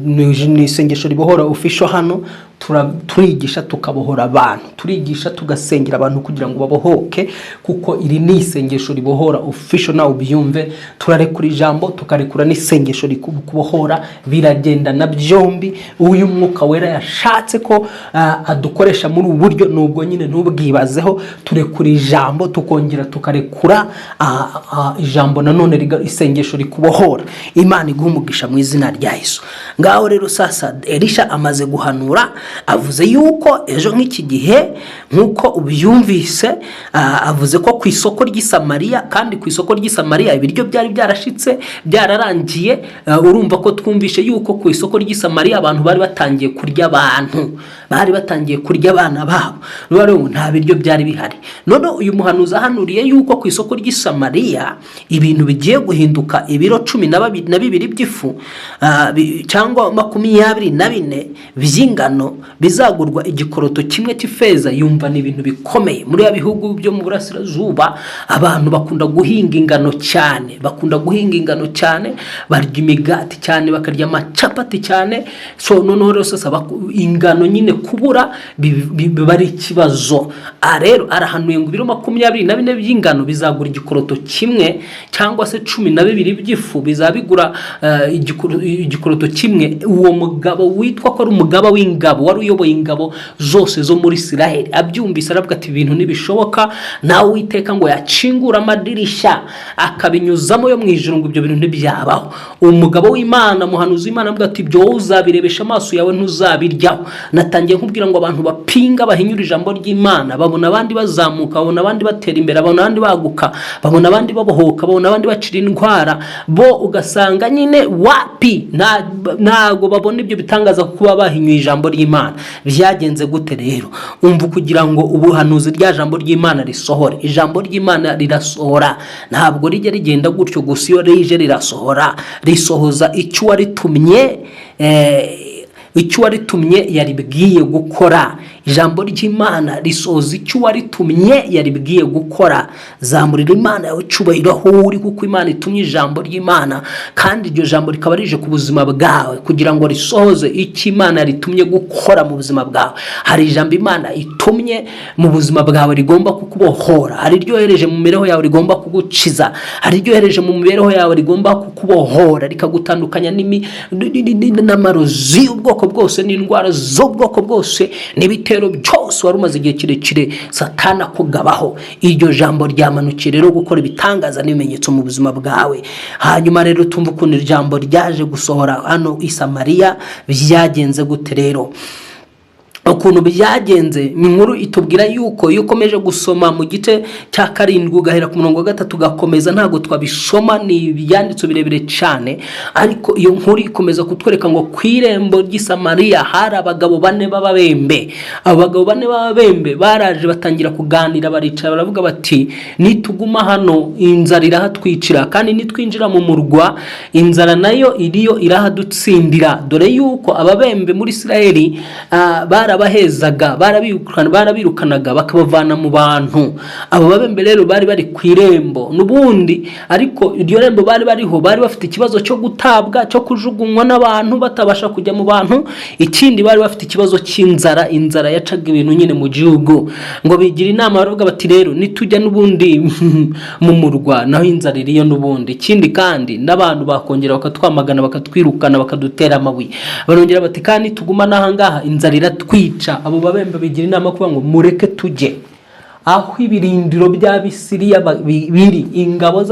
ni isengesho ribohora official hano. Turigisha tukabohora abantu, turigisha tugasengera abantu kugira ngo babohoke, kuko iri ni isengesho ribohora official. Nawe byumve, turarekura ijambo tukarekura n'isengesho rikubohora, biragenda na byombi. Uyu mwuka wera yashatse ko adukoresha muri ubu buryo, nubwo nyine ntubwibazeho. Turekura ijambo tukongera tukarekura ijambo nanone isengesho rikubohora. Imana igumugisha mu izina rya Yesu. Ngaho rero sasa Elisha amaze guhanura, avuze yuko ejo nk'iki gihe nkuko ubyumvise, avuze ko ku isoko ry'i Samariya, kandi ku isoko ry'i Samariya ibiryo byari byarashitse byararangiye. Urumva ko twumvishe yuko ku isoko ry'i Samariya abantu bari batangiye kurya abantu, bari batangiye kurya abana babo, rero nta biryo byari bihari. None uyu muhanuzi ahanuriye yuko ku isoko ry'i Samariya ibintu bigiye guhinduka, ibiro 12 by'ifu cyangwa 24 by'ingano bizagurwa igikoroto kimwe cy'ifeza. Yumva ni ibintu bikomeye. Muri ya bihugu byo mu burasirazuba abantu bakunda guhinga ingano cyane, barya imigati cyane, bakarya amacapati cyane. So noneho rero sasa ingano nyine kubura biba ari ikibazo. Rero arahanuye ngo ibiro 24 by'ingano bizagura igikoroto kimwe, cyangwa se 12 by'ifu bizabigura igikoroto kimwe. Uwo mugabo witwa ko ari umugaba w'ingabo, wari uyoboye ingabo zose zo muri Isiraheli, abyumvise aravuga ati ibintu nibishoboka nawe Uwiteka ngo yacingura amadirisha akabinyuzamo yo mu ijuru, ngo ibyo bintu ntibyabaho. Umugabo w'Imana, muhanuzi w'Imana, avuga ati ibyo uzabirebesha amaso yawe ntuzabiryaho. Natangiye nkubwira ngo abantu bapinga bahinyura ijambo ry'Imana, babona abandi bazamuka, babona abandi batera imbere, babona abandi baguka, babona abandi babohoka, babona abandi bacira indwara, bo ugasanga nyine wapi ntago babona ibyo bitangaza kuba bahinyuye ijambo ry'Imana. Byagenze gute rero? Umva, kugira ngo ubuhanuzi rya jambo ry'Imana risohore, ijambo ry'Imana rirasohora, ntabwo rijya rigenda gutyo gusa. Iyo rije rirasohora, risohoza icyo waritumye yaribwiye gukora. Ijambo ry'Imana risohoza icyo waritumye yaribwiye gukora. Zamurira Imana yawe cyubahiro aho uri, kuko Imana itumye ijambo ry'Imana, kandi iryo jambo rikaba rije ku buzima bwawe kugira ngo risohoze icyo Imana ritumye gukora mu buzima bwawe. Hari ijambo Imana itumye mu buzima bwawe rigomba kukubohora, hari iryo yohereje mu mibereho yawe rigomba kugukiza, hari iryo yohereje mu mibereho yawe rigomba kukubohora, rikagutandukanya n'amarozi y'ubwoko bwose, n'indwara z'ubwoko bwose, n'ibitero byose wari umaze igihe kirekire Satana kugabaho. Iryo jambo ryamanukiye rero gukora ibitangaza n'ibimenyetso mu buzima bwawe. Hanyuma rero tumva ukuntu ijambo ryaje gusohora hano i Samariya. Byagenze gute rero? Ukuntu byagenze ni inkuru itubwira yuko iyo ukomeje gusoma mu gice cya 7 ugahera ku murongo wa 3 ugakomeza, ntago twabisoma, ni ibyanditso birebire cyane, ariko iyo nkuru ikomeza kutwereka ngo kwirembo ry'i Samariya hari abagabo 4 b'ababembe. Abagabo 4 b'ababembe baraje batangira kuganira, baricara baravuga bati nituguma hano inzara irahatwicira, kandi nitwinjira mu murwa inzara nayo iriyo irahadutsindira. Dore yuko ababembe muri Isiraheli barabahezaga, barabirukanaga bakabavana mu bantu. Abo babembe rero bari kwirembo nubundi, ariko iryo rembo bariho bari bafite ikibazo cyo gutabwa, cyo kujugunywa n'abantu batabasha kujya mu bantu. Ikindi bari bafite ikibazo cy'inzara, inzara yacaga ibintu nyine mu gihugu. Ngo bigira inama baravuga bati rero nitujya nubundi mu murwa naho inzara iriyo nubundi. Ikindi kandi n'abantu bakongera bakatwamagana, bakatwirukana, bakadutera amabuye. Barongera bati kandi tuguma nahangaha inzara iratwica. Abo babembe bigira inama kuvuga ngo mureke tujye aho ibirindiro by'Abisiriya biri, ingabo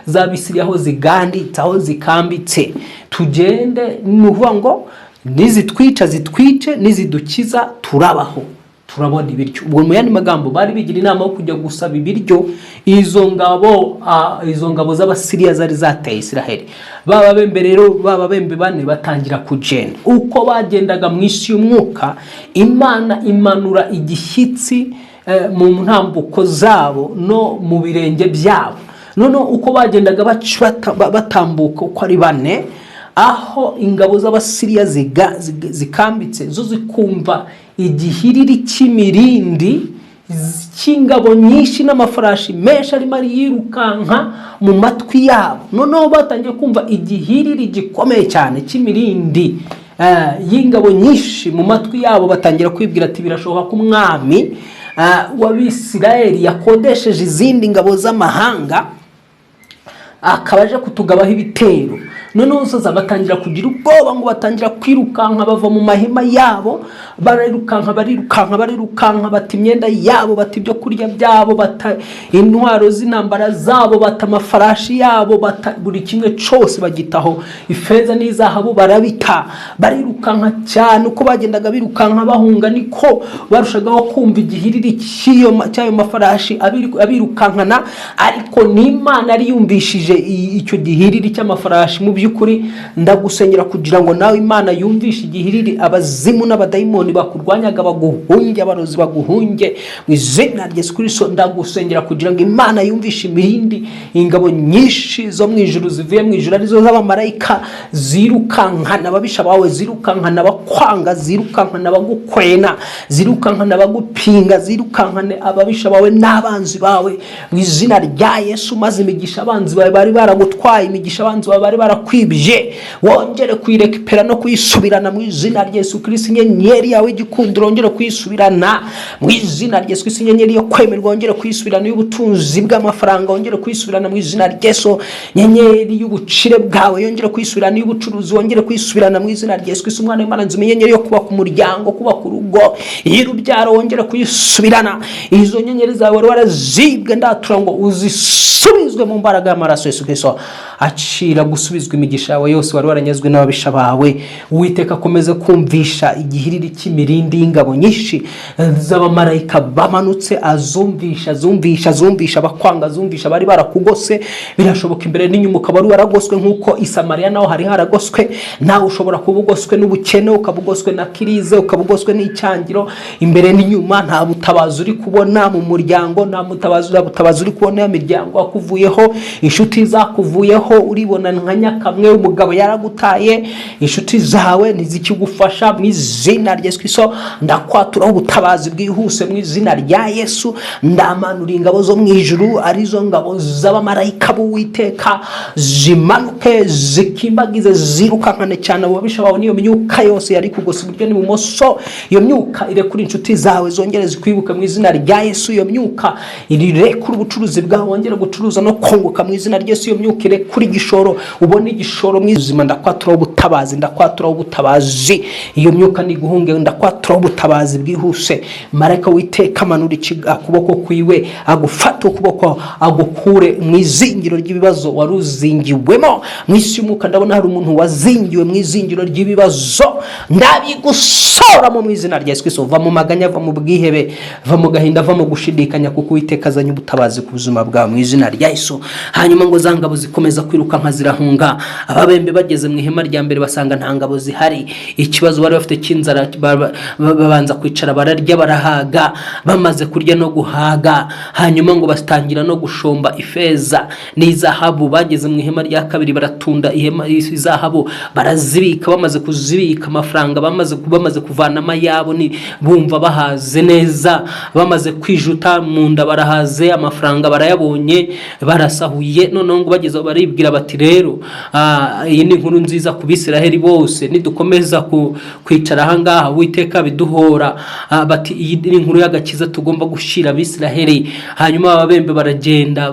z'Abisiriya aho ziganditse, aho zikambitse, tugende. Nuvuga ngo nizitwica zitwice, nizidukiza turabaho. turabona ibiryo. Ubwo mu yandi magambo bari bigira inama yo kujya gusaba ibiryo izo ngabo z'Abasiriya zari zateye Isiraheli. Baba bembe rero bane batangira kugenda. Uko bagendaga mu isi y'umwuka, Imana imanura igishyitsi mu ntambuko zabo no mu birenge byabo. None uko bagendaga batambuka uko ari bane, aho ingabo z'Abasiriya zikambitse zo zikumva igihiriri cy'imirindi cy'ingabo nyinshi n'amafarashi menshi arimo yirukanka mu matwi yabo. Noneho batangiye kumva igihiriri gikomeye cyane cy'imirindi y'ingabo nyinshi mu matwi yabo, batangira kwibwira ati birashoboka ko umwami w'Abisirayeli yakodesheje izindi ngabo z'amahanga akaba aje kutugabaho ibitero. Noneho soza batangira kugira ubwoba, ngo batangira kwirukanka bava mu mahema yabo, barirukanka bata imyenda yabo, bata ibyo kurya byabo, bata intwaro z'intambara zabo, bata amafarashi yabo, bata buri kimwe cyose bagitaho, ifeza n'izahabu barabita. Barirukanka cyane. Uko bagendaga birukanka bahunga, niko barushagaho kumva igihiriri cy'ayo mafarashi abirukankana. Ariko n'Imana ari yumvishije icyo gihiriri cy'amafarashi. Mu by'ukuri ndagusengera kugira ngo nawe Imana yumvishe igihiriri abazimu n'abadayimoni bakurwanyaga baguhunge, abarozi baguhunge mu izina rya Yesu Kristo. Ndagusengera kugira ngo Imana yumvishe imirindi, ingabo nyinshi zo mu ijuru zivuye mu ijuru, arizo z'abamarayika zirukankana ababisha bawe, zirukankana abakwanga, zirukankana abagukwena, zirukankana abagupinga, zirukankana ababisha bawe n'abanzi bawe mu izina rya Yesu. Maze imigisha abanzi bawe bari baragutwaye, imigisha abanzi bawe bari barakwibye, wongere kuyirekipera no kuyisubirana mu izina rya Yesu Kristo. Inyenyeri yawe igikundiro wongere kuyisubirana mu izina rya Yesu Kristo. Inyenyeri yo kwemerwa wongere kuyisubirana, y'ubutunzi bw'amafaranga wongere kuyisubirana mu izina rya Yesu. Inyenyeri y'ubucire bwawe yongere kuyisubirana, y'ubucuruzi wongere kuyisubirana mu izina rya Yesu Kristo. Umwana w'Imana nzi inyenyeri yo kuba ku muryango, kuba ku rugo, y'urubyaro wongere kuyisubirana. Izo nyenyeri zawe wari warazibwe, ndatura ngo uzisubizwe mu mbaraga y'amaraso Yesu Kristo. Acira gusubizwa imigisha yawe yose wari waranyazwe n'ababisha bawe. Uwiteka akomeze kumvisha igihiriri cy'imirindi y'ingabo nyinshi z'abamarayika bamanutse, azumvisha abakwanga, azumvisha bari barakugose. Birashoboka imbere n'inyuma ukaba wari waragoswe nk'uko i Samariya naho hari haragoswe. Nawe ushobora kuba ugoswe n'ubukene, ukaba ugoswe na kirize, ukaba ugoswe n'icyangiro. Imbere n'inyuma nta butabazi uri kubona mu muryango, nta butabazi uri kubona ya miryango wakuvuyeho, inshuti zakuvuyeho, uribona nka nyakamwe, umugabo yaragutaye, inshuti zawe ntizikigufasha. Mu izina rya Yesu Kristo ndakwaturaho ubutabazi bwihuse mu izina rya Yesu. Ndamanura ingabo zo mu ijuru, arizo ngabo z'abamarayika b'Uwiteka, zimanuke zikimbagize, zirukankane cyane ababisha bawe n'iyo myuka yose yari kugose iburyo n'ibumoso. Iyo myuka irekura inshuti zawe zongere zikwibuke mu izina rya Yesu. Iyo myuka irekura ubucuruzi bwawe wongere gucuruza no kunguka mu izina rya Yesu. Iyo myuka irekura igishoro, ubone igishoro mu izima. Ndakwaturaho ubutabazi. Iyo myuka niguhunge, ndakwaturaho ubutabazi bwihuse. Marayika w'Iteka amanura ukuboko kwiwe, agufata ukuboko, agukure mu izingiro ry'ibibazo wari uzingiwemo mu isi y'umwuka. Ndabona hari umuntu wazingiwe mu izingiro ry'ibibazo, ndabigusora mu izina rya Yesu Kristo. Va mu maganya, va mu bwihebe, va mu gahinda, va mu gushidikanya, kuko Uwiteka azanye ubutabazi ku buzima bwawe mu izina rya Yesu. Hanyuma ngo za ngabo zikomeza kwiruka nka zirahunga. Ababembe bageze mu ihema rya mbere basanga nta ngabo zihari. Ikibazo bari bafite cy'inzara, babanza kwicara bararya barahaga. Bamaze kurya no guhaga, hanyuma ngo batangira no gushomba ifeza n'izahabu. Bageze mu ihema rya kabiri baratunda ihema izahabu, barazibika. Bamaze kuzibika amafaranga, bamaze kuvanamo yabo, ni bumva bahaze neza, bamaze kwijuta mu nda, barahaze, amafaranga barayabonye, barasahuye. Noneho ngo bageze baribwira bati rero iyi ni inkuru nziza ku Bisiraheli bose, nidukomeza kwicara aha ngaha Uwiteka biduhora. Bati iyi ni inkuru y'agakiza tugomba gushira Abisiraheli. Hanyuma ababembe bagenda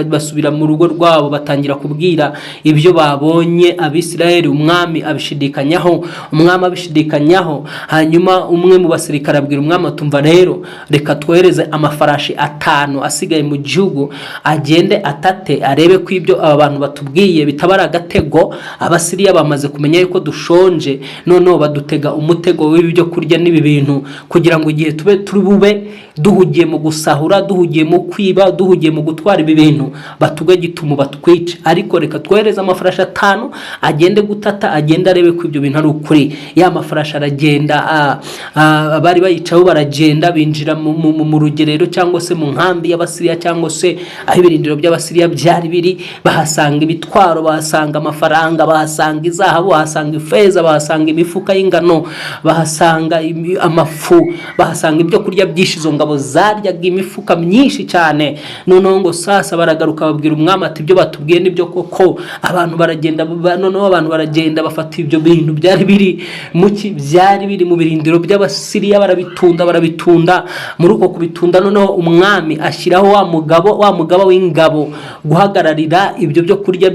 basubira mu rugo rwabo, batangira kubwira ibyo babonye Abisiraheli. Umwami abishidikanyaho, umwami umwami abishidikanyaho. Hanyuma umwe mu basirikare abwira umwami atumva rero reka twohereze amafarashi 5 asigaye mu gihugu agende atate arebe ko ibyo aba bantu batubwiye bitabara agatego. Abasiriya bamaze kumenya yuko dushonje, noneho badutega umutego w'ibyo kurya n'ibi bintu kugira ngo igihe turi bube duhugiye mu gusahura, duhugiye mu kwiba, duhugiye mu gutwara ibi bintu batuge gitumo batwice. Ariko reka twohereze amafarashi 5 agende gutata, agenda arebe ko ibyo bintu ari ukuri. Ya mafarashi aragenda, abari bayicaho baragenda binjira mu rugerero cyangwa se mu nkambi y'Abasiriya cyangwa se aho ibirindiro by'Abasiriya byari biri. Bahasanga ibitwaro, bahasanga amafaranga, bahasanga izahabu, bahasanga ifeza, bahasanga imifuka y'ingano, bahasanga amafu, bahasanga ibyo kurya byinshi. Izo ngabo zaryaga imifuka myinshi cyane. Noneho ngo sasa baragaruka babwira umwami ati ibyo batubwiye nibyo koko. Abantu baragenda, noneho abantu baragenda bafata ibyo bintu byari biri mu birindiro by'Abasiriya, barabitunda. Muri uko kubitunda noneho umwami ashyiraho wa mugaba w'ingabo guhagararira ibyo byo kurya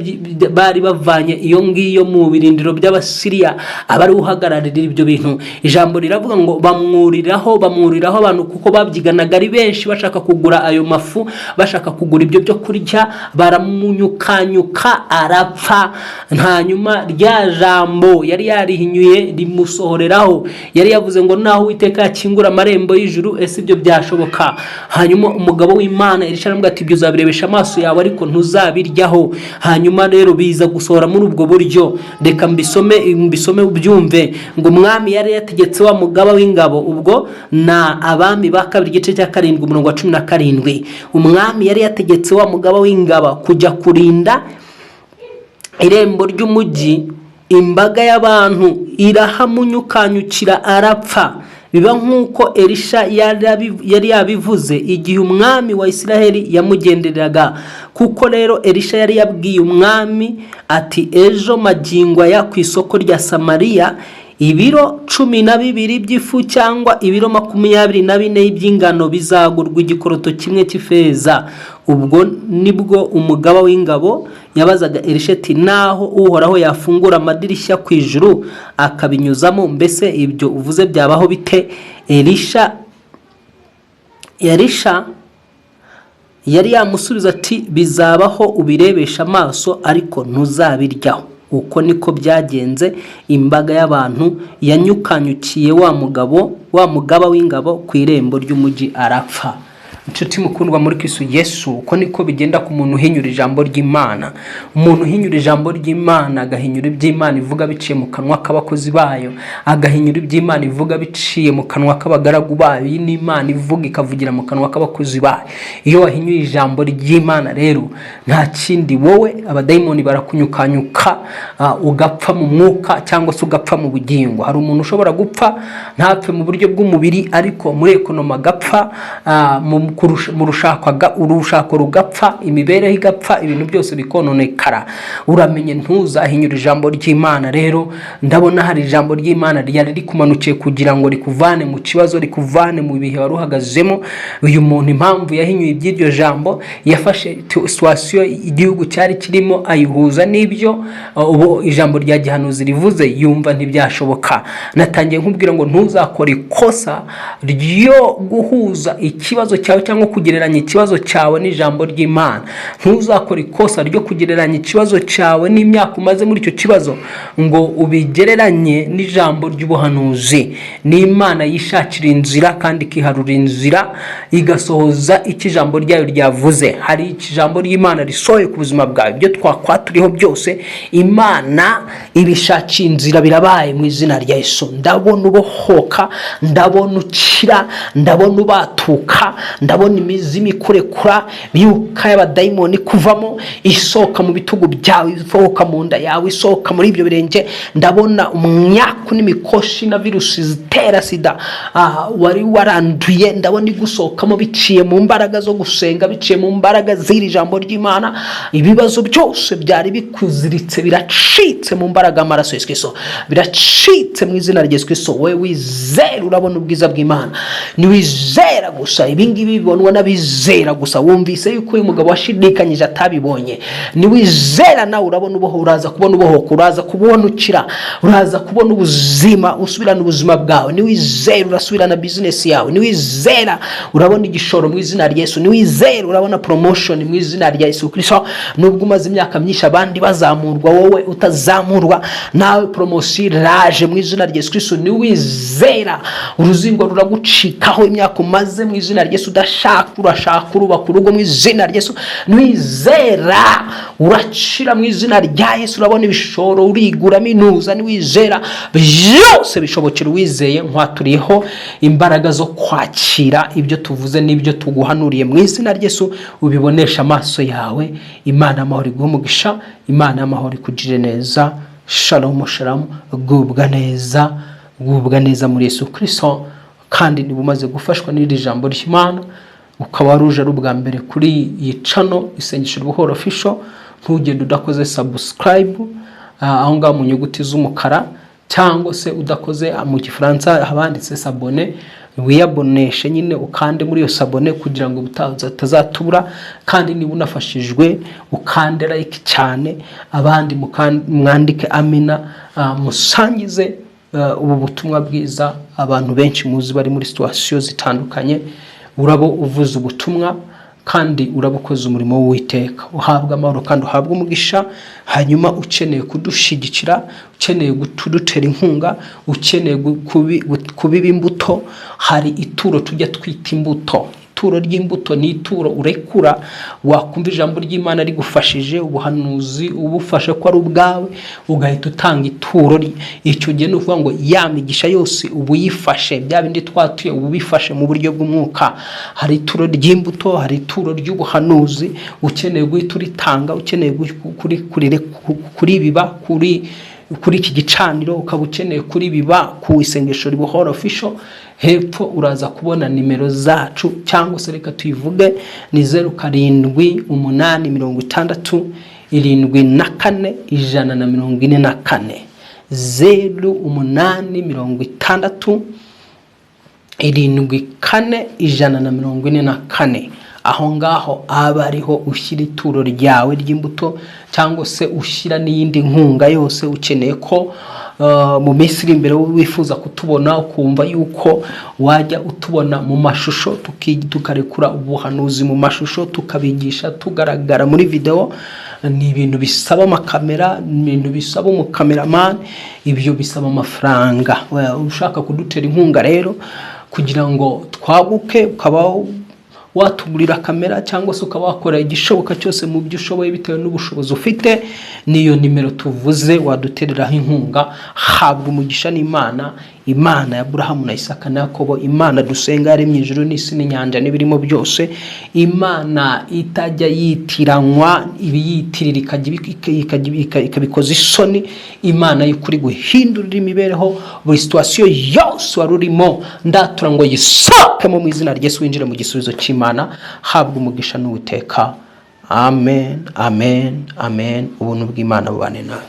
bari bavanye iyo ngiyo mu birindiro by'Abasiriya, abari uhagararira ibyo bintu. Ijambo riravuga ngo bamwuriraho abantu kuko babyiganaga ari benshi bashaka kugura ayo mafu, bashaka kugura ibyo byo kurya. Baramunyukanyuka arapfa. Hanyuma rya jambo yari yarihinyuye rimusohoreraho. Yari yavuze ngo naho Uwiteka yakingura amarembo y'ijuru ese ibyo byashoboka. Hanyuma umugabo w'Imana Elisha aramubwira ati ibyo uzabirebesha amaso yawe ariko ntuzabiryaho. Hanyuma rero biza gusohora muri ubwo buryo. Reka mbisome ubyumve ngo umwami yari yategetse wa mugaba w'ingabo, ubwo na Abami ba 2 igice cya 7 umurongo wa 17. Umwami yari yategetse wa mugaba w'ingabo kujya kurinda irembo ry'umujyi. Imbaga y'abantu irahamunyukanyukira arapfa. Biba nk'uko Elisha yari yabivuze igihe umwami wa Isiraheli yamugendereraga. Kuko rero Elisha yari yabwiye umwami ati ejo magingo aya ku isoko rya Samariya ibiro 12 by'ifu cyangwa ibiro 24 by'ingano bizagurwa igikoroto kimwe cy'ifeza. Ubwo nibwo umugaba w'ingabo yabazaga Elisha ati naho Uhoraho yafungura amadirishya ku ijuru akabinyuzamo, mbese ibyo uvuze byabaho bite? Elisha yari yamusubiza ati bizabaho ubirebesha amaso ariko ntuzabiryaho. Uko niko byagenze. Imbaga y'abantu yanyukanyukiye wa mugaba w'ingabo ku irembo ry'umujyi arapfa. Inshuti mukundwa muri Kristo Yesu, uko niko bigenda ku muntu uhinyura ijambo ry'Imana. Umuntu uhinyura ijambo ry'Imana agahinyura iby'Imana ivuga biciye mu kanwa k'abakozi bayo, agahinyura iby'Imana ivuga biciye mu kanwa k'abagaragu bayo. Iyi ni Imana ivuga ikavugira mu kanwa k'abakozi bayo. Iyo wahinyuye ijambo ry'Imana rero nta kindi, wowe abadayimoni barakunyukanyuka ugapfa mu mwuka cyangwa se ugapfa mu bugingo. Hari umuntu ushobora gupfa ntapfe mu buryo bw'umubiri ariko muri ekonoma gapfa, mu urushako rugapfa, imibereho igapfa, ibintu byose bikononekara. Uramenye ntuzahinyura ijambo ry'Imana. Rero ndabona hari ijambo ry'Imana ryari rikumanukiye kugira ngo rikuvane mu kibazo, rikuvane mu bihe wari uhagazemo. Uyu muntu impamvu yahinyuye iby'iryo jambo, yafashe situation igihugu cyari kirimo ayihuza n'ibyo ubu ijambo rya Gihanuzi rivuze, yumva ntibyashoboka. Natangiye nkubwira ngo ntuzakore ikosa ryo guhuza ikibazo cyawe cyangwa kugereranya ikibazo cyawe n'ijambo ry'Imana. Ntuzakore ikosa ryo kugereranya ikibazo cyawe n'imyaka umaze muri icyo kibazo ngo ubigereranye n'ijambo ry'ubuhanuzi. N'Imana yishakira inzira kandi ikiharura inzira igasohoza icyo ijambo ryayo ryavuze. Hari ijambo ry'Imana risohoye ku buzima bwawe. Ibyo twakwaturiho byose Imana ibishakiye inzira birabaye mu izina rya Yesu. Ndabona ubohoka, ndabona ukira, ndabona ubatuka, ndabona imizimu ikurekura, biyuka y'abadayimoni kuvamo, isohoka mu bitugu byawe, isohoka mu nda yawe, isohoka muri ibyo birenge. Ndabona umyaku n'imikoshi na virusi zitera sida wari waranduye, ndabona igusohokamo biciye mu mbaraga zo gusenga, biciye mu mbaraga z'iri jambo ry'Imana. Ibibazo byose byari bikuziritse biracitse mu mbaraga amaraso Yesu Kristo, biracitse mu izina rya Yesu Kristo. Wewe wizera urabona ubwiza bw'Imana, ni wizera gusa. Ibingibi bibonwa n'abizera gusa. Wumvise yuko uyu mugabo washidikanyije atabibonye, niwizera nawe urabona uboho, uraza kubona ubohoka, uraza kubona ukira, uraza kubona ubuzima, usubirana ubuzima bwawe. Niwizera urasubirana business yawe, niwizera urabona igishoro mu izina rya Yesu, niwizera urabona promotion mu izina rya Yesu Kristo. Nubwo umaze imyaka myinshi abandi bazamurwa, wowe utazamurwa, nawe promotion iraje mu izina rya Yesu Kristo. Niwizera uruzingo ruragucikaho imyaka umaze mu izina rya Yesu, udashaka urashaka urubaka urugo mu izina rya Yesu. Niwizera uracira mu izina rya Yesu, urabona ibishoro, urigura minuza. Niwizera byose bishobokera uwizeye. Nkwaturiyeho imbaraga zo kwakira ibyo tuvuze n'ibyo tuguhanuriye mu izina rya Yesu, ubibonesha amaso yawe. Imana amahoro iguhe umugisha, Imana amahoro ikugirire neza. Shalom shalom, gubwa neza muri Yesu Kristo. Kandi niba umaze gufashwa n'iri jambo ry'Imana, ukaba waruje ari ubwa mbere kuri iyi channel Isengesho Buhoro Official, ntugende udakoze subscribe aho ngaho mu nyuguti z'umukara, cyangwa se udakoze mu gifaransa habanditse s'abonner, wiyaboneshe nyine ukande muri iyo s'abonner kugira ngo utazatubura. Kandi niba unafashijwe ukande like cyane, abandi mwandike amina, musangize ubu butumwa bwiza abantu benshi muzi bari muri situation zitandukanye. Urabo uvuze ubutumwa kandi urabukoze umurimo w'Uwiteka, uhabwa amahoro kandi uhabwa umugisha. Hanyuma ukeneye kudushigikira, ukeneye kudutera inkunga, ukeneye kubiba imbuto, hari ituro tujya twita imbuto. Ituro ry'imbuto ni ituro urekura, wakumva ijambo ry'Imana rigufashije, ubuhanuzi ubufashe ko ari ubwawe, ugahita utanga ituro. Icyo gihe nuvuga ngo ya migisha yose ubuyifashe, bya bindi twatuye ubifashe mu buryo bw'umwuka. Hari ituro ry'imbuto, hari ituro ry'ubuhanuzi, ukeneye guhita uritanga, ukeneye kuri biba kuri iki gicaniro, ukaba ukeneye kuri biba ku Isengesho Buhoro Official. Hepfo uraza kubona nimero zacu, cyangwa se reka tuyivuge, ni 0786741444, 0886741444. Aho ngaho aba ariho ushyira ituro ryawe ry'imbuto, cyangwa se ushyira n'iyindi nkunga yose ukeneye ko mu minsi iri imbere wifuza kutubona, ukumva yuko wajya utubona mu mashusho, tukarekura ubuhanuzi mu mashusho, tukabigisha tugaragara muri video. Ni ibintu bisaba amakamera, ibintu bisaba umukameraman, ibyo bisaba amafaranga. Ushaka kudutera inkunga rero kugira ngo twaguke, ukaba watugurira kamera, cyangwa se ukaba wakora igishoboka cyose mu byo ushoboye bitewe n'ubushobozi ufite, niyo nimero tuvuze wadutereraho inkunga. Habwa umugisha n'Imana, Imana ya Abrahamu na Isaka na Yakobo, Imana dusenga yaremye ijuru n'isi n'inyanja n'ibirimo byose, Imana itajya yitiranywa ibiyitirira ikabikoza isoni, Imana y'ukuri guhindurira imibereho buri situation yose warurimo, ndatura ngo yisokemo mu izina rya Yesu, winjire mu gisubizo cy'Imana. Habwa umugisha n'Uwiteka. Amen, amen, amen. Ubuntu bw'Imana bubane nawe.